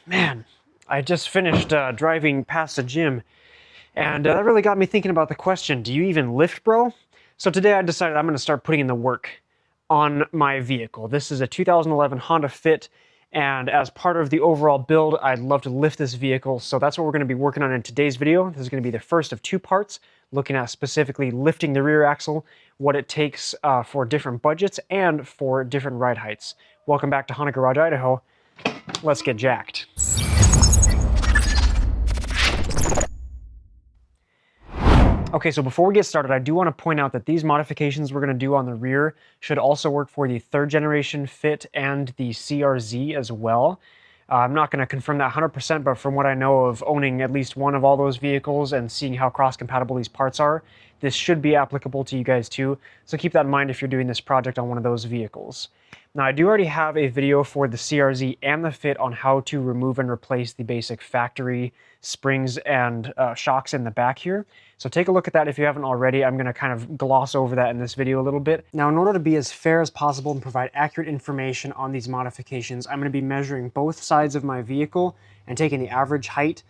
Man, I just finished driving past the gym, and that really got me thinking about the question, do you even lift, bro? So today I decided I'm going to start putting in the work on my vehicle. This is a 2011 Honda Fit, and as part of the overall build, I'd love to lift this vehicle, so that's what we're going to be working on in today's video. This is going to be the first of two parts, looking at specifically lifting the rear axle, what it takes for different budgets, and for different ride heights. Welcome back to Honda Garage, Idaho. Let's get jacked. Okay, so before we get started, I do want to point out that these modifications we're going to do on the rear should also work for the third generation Fit and the CRZ as well. I'm not going to confirm that 100%, but from what I know of owning at least one of all those vehicles and seeing how cross-compatible these parts are, this should be applicable to you guys too. So keep that in mind if you're doing this project on one of those vehicles. Now, I do already have a video for the CRZ and the Fit on how to remove and replace the basic factory springs and shocks in the back here. So take a look at that if you haven't already. I'm going to kind of gloss over that in this video a little bit. Now, in order to be as fair as possible and provide accurate information on these modifications, I'm going to be measuring both sides of my vehicle and taking the average height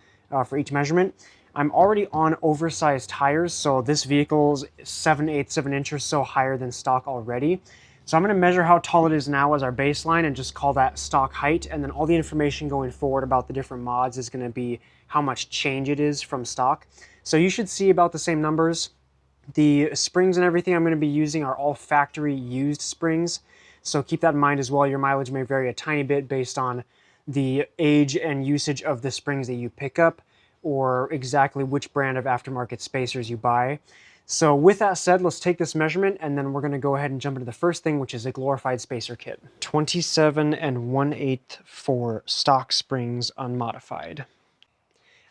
for each measurement. I'm already on oversized tires, so this vehicle's 7/8 of an inch or so higher than stock already. So I'm going to measure how tall it is now as our baseline and just call that stock height, and then all the information going forward about the different mods is going to be how much change it is from stock. So you should see about the same numbers. The springs and everything I'm going to be using are all factory used springs, so keep that in mind as well. Your mileage may vary a tiny bit based on the age and usage of the springs that you pick up, or exactly which brand of aftermarket spacers you buy. So with that said, let's take this measurement and then we're going to go ahead and jump into the first thing, which is a glorified spacer kit. 27 1/8 for stock springs unmodified.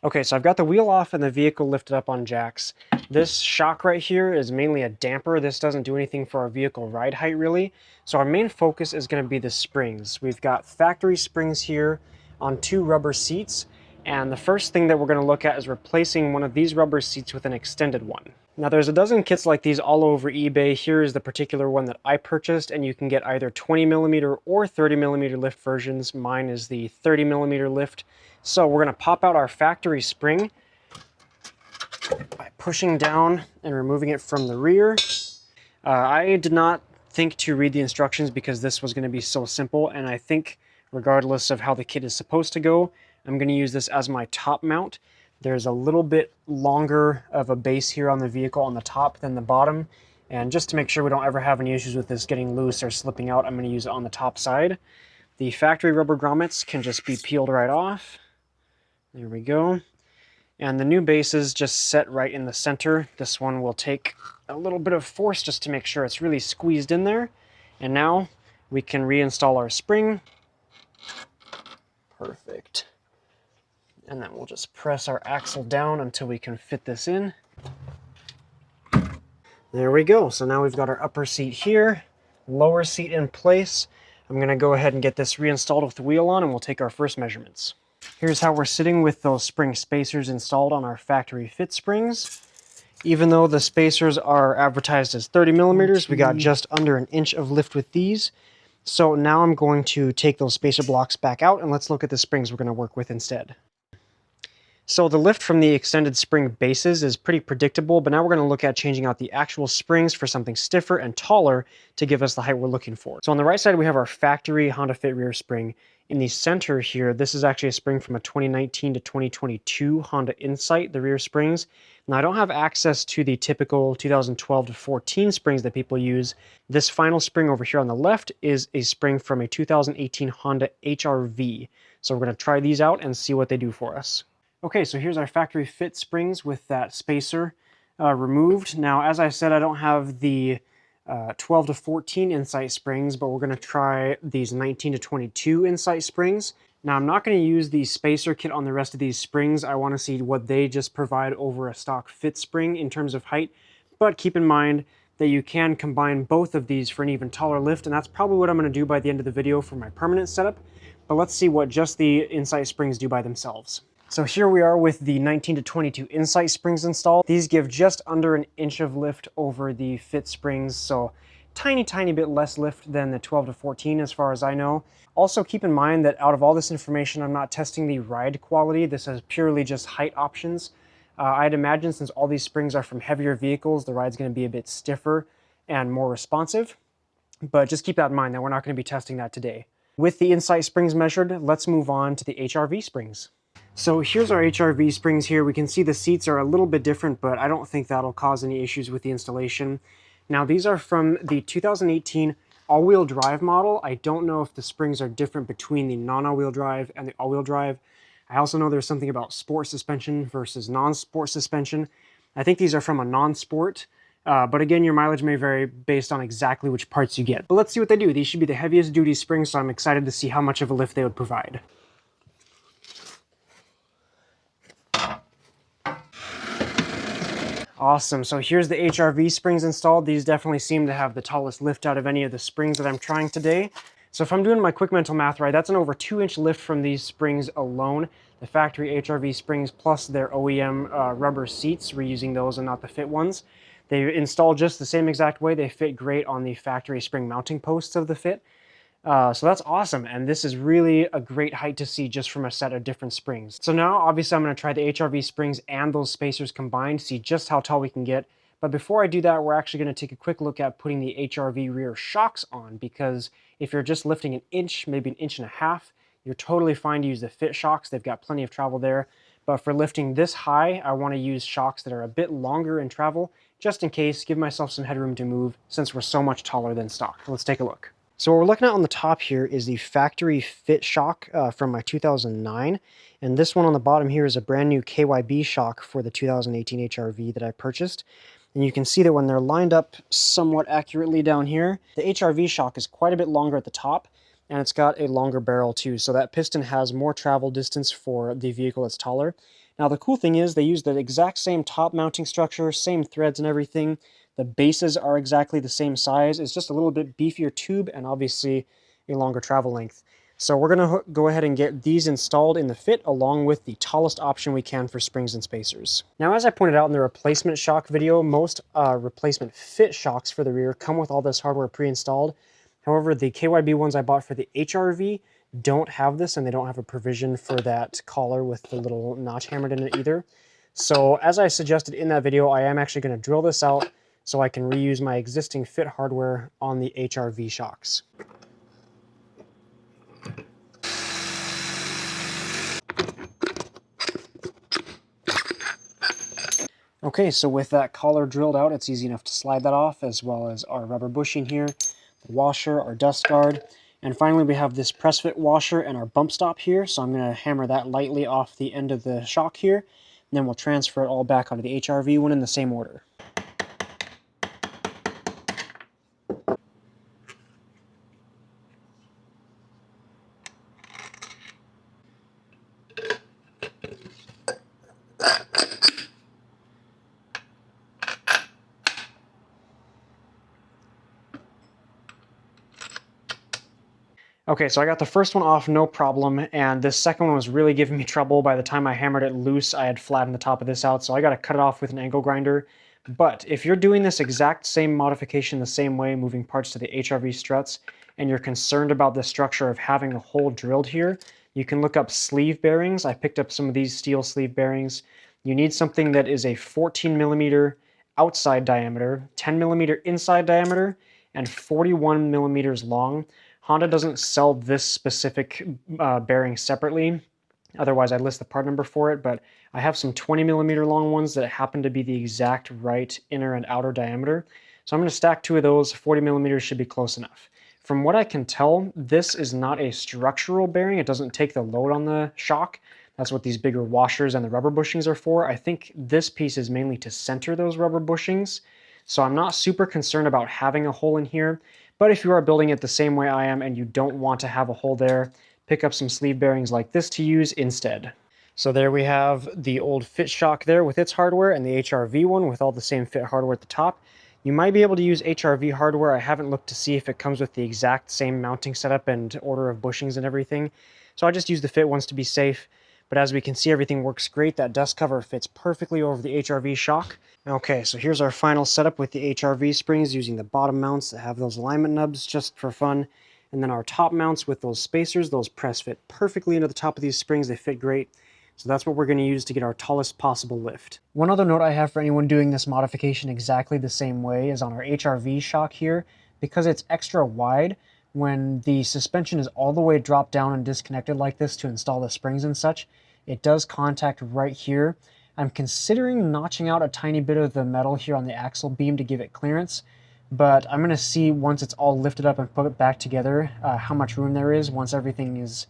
Okay, so I've got the wheel off and the vehicle lifted up on jacks. This shock right here is mainly a damper. This doesn't do anything for our vehicle ride height really. So our main focus is going to be the springs. We've got factory springs here on 2 rubber seats. And the first thing that we're going to look at is replacing one of these rubber seats with an extended one. Now there's a dozen kits like these all over eBay. Here is the particular one that I purchased, and you can get either 20mm or 30mm lift versions. Mine is the 30mm lift. So we're going to pop out our factory spring by pushing down and removing it from the rear. I did not think to read the instructions because this was going to be so simple, and I think regardless of how the kit is supposed to go, I'm going to use this as my top mount. There's a little bit longer of a base here on the vehicle on the top than the bottom. And just to make sure we don't ever have any issues with this getting loose or slipping out, I'm going to use it on the top side. The factory rubber grommets can just be peeled right off. There we go. And the new bases just set right in the center. This one will take a little bit of force just to make sure it's really squeezed in there. And now we can reinstall our spring. Perfect. And then we'll just press our axle down until we can fit this in. There we go. So now we've got our upper seat here, lower seat in place. I'm going to go ahead and get this reinstalled with the wheel on, and we'll take our first measurements. Here's how we're sitting with those spring spacers installed on our factory Fit springs. Even though the spacers are advertised as 30mm, we got just under an inch of lift with these. So now I'm going to take those spacer blocks back out, and let's look at the springs we're going to work with instead. So the lift from the extended spring bases is pretty predictable, but now we're going to look at changing out the actual springs for something stiffer and taller to give us the height we're looking for. So on the right side, we have our factory Honda Fit rear spring. In the center here, this is actually a spring from a 2019 to 2022 Honda Insight, the rear springs. Now I don't have access to the typical 2012 to 14 springs that people use. This final spring over here on the left is a spring from a 2018 Honda HR-V. So we're going to try these out and see what they do for us. Okay, so here's our factory Fit springs with that spacer removed. Now, as I said, I don't have the 12 to 14 Insight springs, but we're going to try these 19 to 22 Insight springs. Now, I'm not going to use the spacer kit on the rest of these springs. I want to see what they just provide over a stock Fit spring in terms of height, but keep in mind that you can combine both of these for an even taller lift, and that's probably what I'm going to do by the end of the video for my permanent setup. But let's see what just the Insight springs do by themselves. So here we are with the 19 to 22 Insight springs installed. These give just under an inch of lift over the Fit springs, so tiny bit less lift than the 12 to 14 as far as I know. Also keep in mind that out of all this information, I'm not testing the ride quality. This is purely just height options. I'd imagine since all these springs are from heavier vehicles, the ride's going to be a bit stiffer and more responsive. But just keep that in mind that we're not going to be testing that today. With the Insight springs measured, let's move on to the HRV springs. So here's our HRV springs here. We can see the seats are a little bit different, but I don't think that'll cause any issues with the installation. Now these are from the 2018 all-wheel drive model. I don't know if the springs are different between the non-all-wheel drive and the all-wheel drive. I also know there's something about sport suspension versus non-sport suspension. I think these are from a non-sport, but again, your mileage may vary based on exactly which parts you get. But let's see what they do. These should be the heaviest duty springs, so I'm excited to see how much of a lift they would provide. Awesome, so here's the HRV springs installed. These definitely seem to have the tallest lift out of any of the springs that I'm trying today. So if I'm doing my quick mental math right, that's an over 2-inch lift from these springs alone. The factory HRV springs plus their OEM rubber seats, reusing those and not the fit ones. They install just the same exact way. They fit great on the factory spring mounting posts of the fit. So that's awesome, and this is really a great height to see just from a set of different springs. So now, obviously, I'm going to try the HRV springs and those spacers combined, see just how tall we can get. But before I do that, we're actually going to take a quick look at putting the HRV rear shocks on, because if you're just lifting an inch, maybe an inch and a half, you're totally fine to use the fit shocks. They've got plenty of travel there. But for lifting this high, I want to use shocks that are a bit longer in travel, just in case, give myself some headroom to move since we're so much taller than stock. Let's take a look. So what we're looking at on the top here is the factory fit shock from my 2009. And this one on the bottom here is a brand new KYB shock for the 2018 HRV that I purchased. And you can see that when they're lined up somewhat accurately down here, the HRV shock is quite a bit longer at the top, and it's got a longer barrel too. So that piston has more travel distance for the vehicle that's taller. Now the cool thing is they use the exact same top mounting structure, same threads and everything. The bases are exactly the same size. It's just a little bit beefier tube and obviously a longer travel length. So we're going to go ahead and get these installed in the fit along with the tallest option we can for springs and spacers. Now, as I pointed out in the replacement shock video, most replacement fit shocks for the rear come with all this hardware pre-installed. However, the KYB ones I bought for the HRV don't have this, and they don't have a provision for that collar with the little notch hammered in it either. So as I suggested in that video, I am actually going to drill this out so I can reuse my existing fit hardware on the HRV shocks. Okay, so with that collar drilled out, it's easy enough to slide that off, as well as our rubber bushing here, the washer, our dust guard, and finally we have this press fit washer and our bump stop here, so I'm going to hammer that lightly off the end of the shock here, and then we'll transfer it all back onto the HRV one in the same order. Okay, so I got the first one off no problem, and this second one was really giving me trouble. By the time I hammered it loose, I had flattened the top of this out, so I got to cut it off with an angle grinder. But if you're doing this exact same modification the same way, moving parts to the HRV struts, and you're concerned about the structure of having a hole drilled here, you can look up sleeve bearings. I picked up some of these steel sleeve bearings. You need something that is a 14 millimeter outside diameter, 10 millimeter inside diameter, and 41 millimeters long. Honda doesn't sell this specific bearing separately. Otherwise, I'd list the part number for it, but I have some 20 millimeter long ones that happen to be the exact right inner and outer diameter. So I'm going to stack two of those. 40 millimeters should be close enough. From what I can tell, this is not a structural bearing. It doesn't take the load on the shock. That's what these bigger washers and the rubber bushings are for. I think this piece is mainly to center those rubber bushings. So I'm not super concerned about having a hole in here. But if you are building it the same way I am and you don't want to have a hole there, pick up some sleeve bearings like this to use instead. So there we have the old fit shock there with its hardware and the HRV one with all the same fit hardware at the top. You might be able to use HRV hardware. I haven't looked to see if it comes with the exact same mounting setup and order of bushings and everything. So I just use the fit ones to be safe. But as we can see, everything works great. That dust cover fits perfectly over the HRV shock. Okay, so here's our final setup with the HRV springs using the bottom mounts that have those alignment nubs just for fun. And then our top mounts with those spacers, those press fit perfectly into the top of these springs. They fit great. So that's what we're going to use to get our tallest possible lift. One other note I have for anyone doing this modification exactly the same way is on our HRV shock here. Because it's extra wide, when the suspension is all the way dropped down and disconnected like this to install the springs and such, it does contact right here. I'm considering notching out a tiny bit of the metal here on the axle beam to give it clearance, but I'm going to see once it's all lifted up and put it back together how much room there is. Once everything is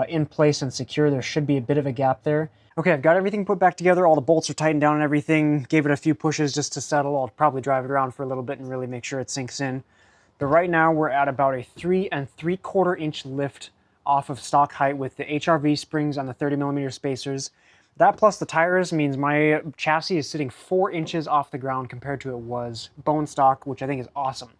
in place and secure, there should be a bit of a gap there. Okay, I've got everything put back together. All the bolts are tightened down and everything. Gave it a few pushes just to settle. I'll probably drive it around for a little bit and really make sure it sinks in. But right now we're at about a 3 3/4 inch lift off of stock height with the HRV springs on the 30mm spacers. That plus the tires means my chassis is sitting 4 inches off the ground compared to it was bone stock, which I think is awesome.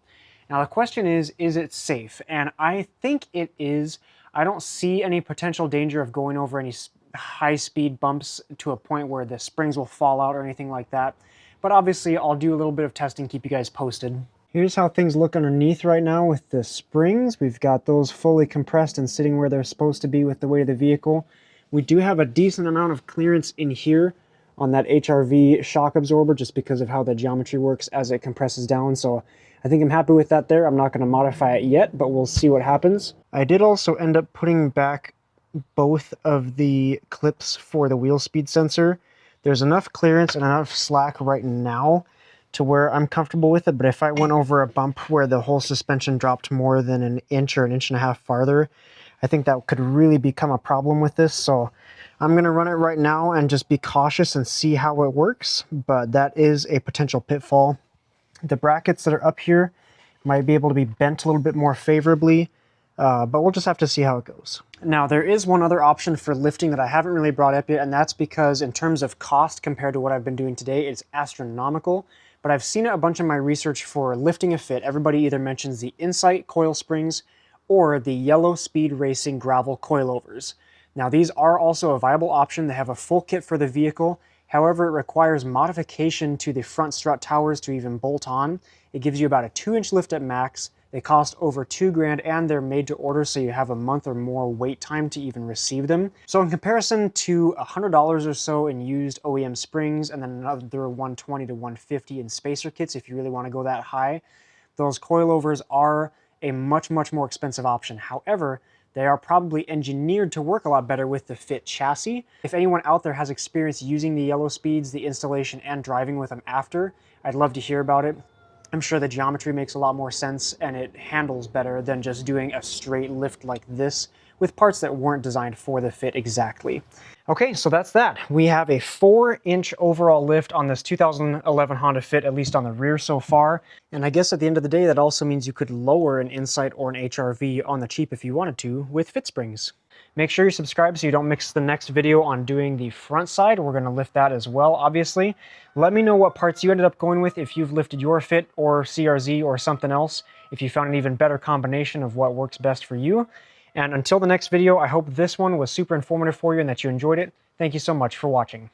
Now the question is it safe? And I think it is. I don't see any potential danger of going over any high-speed bumps to a point where the springs will fall out or anything like that. But obviously I'll do a little bit of testing, keep you guys posted. Here's how things look underneath right now with the springs. We've got those fully compressed and sitting where they're supposed to be with the weight of the vehicle. We do have a decent amount of clearance in here on that HRV shock absorber just because of how the geometry works as it compresses down. So I think I'm happy with that there. I'm not going to modify it yet, but we'll see what happens. I did also end up putting back both of the clips for the wheel speed sensor. There's enough clearance and enough slack right now to where I'm comfortable with it, but if I went over a bump where the whole suspension dropped more than an inch or an inch and a half farther, I think that could really become a problem with this. So I'm going to run it right now and just be cautious and see how it works, but that is a potential pitfall. The brackets that are up here might be able to be bent a little bit more favorably, but we'll just have to see how it goes. Now, there is one other option for lifting that I haven't really brought up yet, and that's because in terms of cost compared to what I've been doing today, it's astronomical. But I've seen a bunch of my research for lifting a fit. Everybody either mentions the Insight coil springs or the Yellowspeed Racing gravel coilovers. Now, these are also a viable option. They have a full kit for the vehicle. However, it requires modification to the front strut towers to even bolt on. It gives you about a 2-inch lift at max. They cost over $2,000 and they're made to order, so you have a month or more wait time to even receive them. So in comparison to $100 or so in used OEM springs and then another $120 to $150 in spacer kits if you really want to go that high, those coilovers are a much more expensive option. However, they are probably engineered to work a lot better with the fit chassis. If anyone out there has experience using the Yellowspeeds, the installation, and driving with them after, I'd love to hear about it. I'm sure the geometry makes a lot more sense and it handles better than just doing a straight lift like this with parts that weren't designed for the fit exactly. Okay, so that's that. We have a 4-inch overall lift on this 2011 Honda Fit, at least on the rear so far. And I guess at the end of the day, that also means you could lower an Insight or an HRV on the cheap if you wanted to with fit springs. Make sure you subscribe so you don't miss the next video on doing the front side. We're going to lift that as well, obviously. Let me know what parts you ended up going with if you've lifted your Fit or CRZ or something else, if you found an even better combination of what works best for you. And until the next video, I hope this one was super informative for you and that you enjoyed it. Thank you so much for watching.